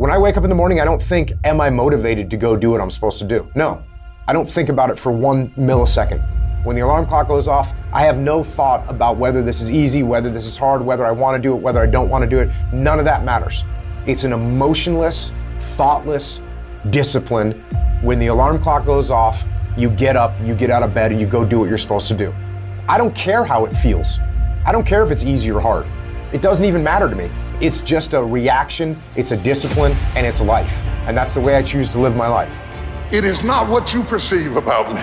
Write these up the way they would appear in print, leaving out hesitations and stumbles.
When I wake up in the morning, I don't think, am I motivated to go do what I'm supposed to do? No, I don't think about it for 1 millisecond. When the alarm clock goes off, I have no thought about whether this is easy, whether this is hard, whether I want to do it, whether I don't want to do it. None of that matters. It's an emotionless, thoughtless discipline. When the alarm clock goes off, you get up, you get out of bed, and you go do what you're supposed to do. I don't care how it feels. I don't care if it's easy or hard. It doesn't even matter to me. It's just a reaction, it's a discipline, and it's life. And that's the way I choose to live my life. It is not what you perceive about me.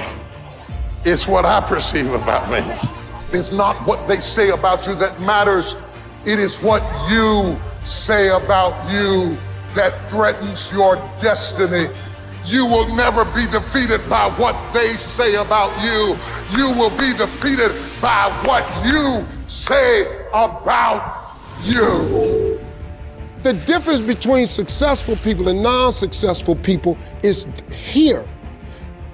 It's what I perceive about me. It's not what they say about you that matters. It is what you say about you that threatens your destiny. You will never be defeated by what they say about you. You will be defeated by what you say about you. The difference between successful people and non-successful people is here.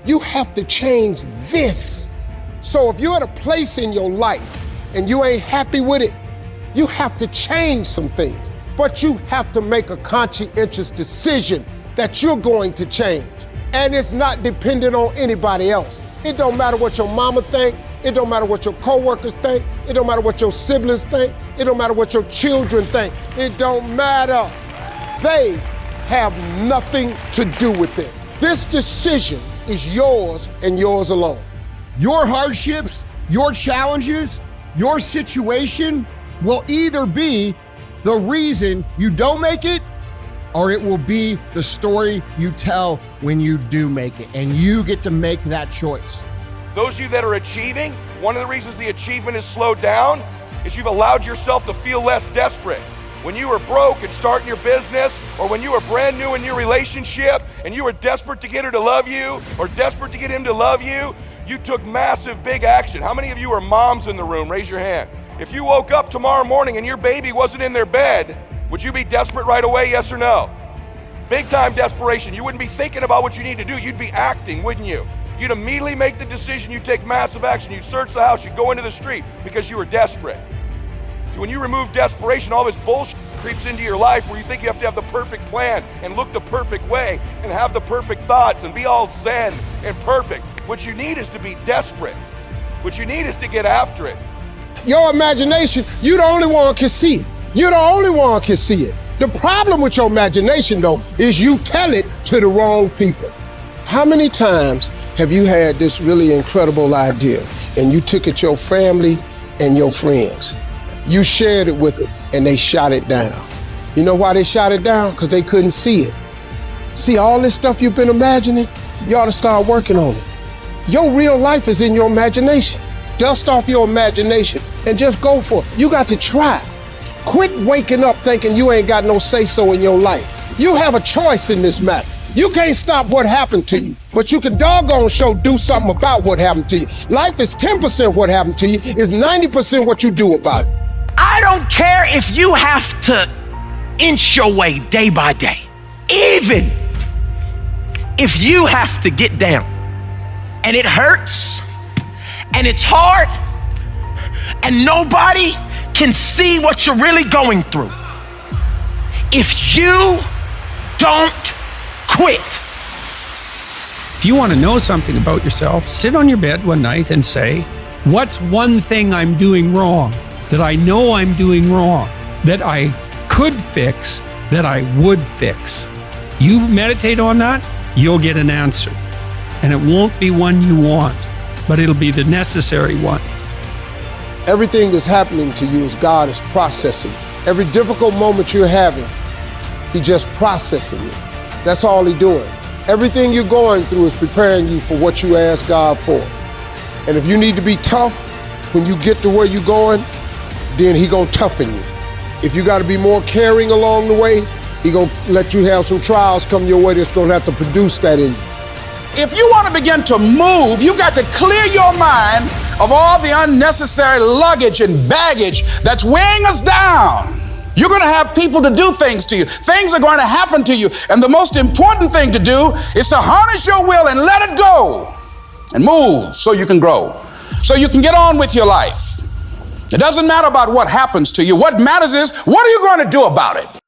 You have to change this. So if you're at a place in your life and you ain't happy with it, you have to change some things. But you have to make a conscientious decision that you're going to change. And it's not dependent on anybody else. It don't matter what your mama think. It don't matter what your coworkers think. It don't matter what your siblings think. It don't matter what your children think. It don't matter. They have nothing to do with it. This decision is yours and yours alone. Your hardships, your challenges, your situation will either be the reason you don't make it, or it will be the story you tell when you do make it, and you get to make that choice. Those of you that are achieving, one of the reasons the achievement is slowed down is you've allowed yourself to feel less desperate. When you were broke and starting your business, or when you were brand new in your relationship and you were desperate to get her to love you or desperate to get him to love you, you took massive, big action. How many of you are moms in the room? Raise your hand. If you woke up tomorrow morning and your baby wasn't in their bed, would you be desperate right away, yes or no? Big time desperation. You wouldn't be thinking about what you need to do. You'd be acting, wouldn't you? You'd immediately make the decision. You'd take massive action. You'd search the house. You'd go into the street because you were desperate. So when you remove desperation, all this bullshit creeps into your life where you think you have to have the perfect plan and look the perfect way and have the perfect thoughts and be all zen and perfect. What you need is to be desperate. What you need is to get after it. Your imagination, you the only one can see it. You're the only one can see it. The problem with your imagination, though, is you tell it to the wrong people. How many times have you had this really incredible idea and you took it to your family and your friends? You shared it with them and they shot it down. You know why they shot it down? Because they couldn't see it. See, all this stuff you've been imagining, you ought to start working on it. Your real life is in your imagination. Dust off your imagination and just go for it. You got to try. Quit waking up thinking you ain't got no say-so in your life. You have a choice in this matter. You can't stop what happened to you, but you can doggone sure do something about what happened to you. Life is 10% what happened to you, it's 90% what you do about it. I don't care if you have to inch your way day by day. Even if you have to get down and it hurts and it's hard and nobody can see what you're really going through. If you don't quit. If you want to know something about yourself, sit on your bed one night and say, what's one thing I'm doing wrong, that I know I'm doing wrong, that I could fix, that I would fix? You meditate on that, you'll get an answer. And it won't be one you want, but it'll be the necessary one. Everything that's happening to you is God is processing. Every difficult moment you're having, He's just processing it. That's all He's doing. Everything you're going through is preparing you for what you ask God for. And if you need to be tough when you get to where you're going, then He's gonna toughen you. If you gotta be more caring along the way, He's gonna let you have some trials come your way that's gonna have to produce that in you. If you want to begin to move, you've got to clear your mind of all the unnecessary luggage and baggage that's weighing us down. You're going to have people to do things to you. Things are going to happen to you. And the most important thing to do is to harness your will and let it go and move so you can grow, so you can get on with your life. It doesn't matter about what happens to you. What matters is, what are you going to do about it?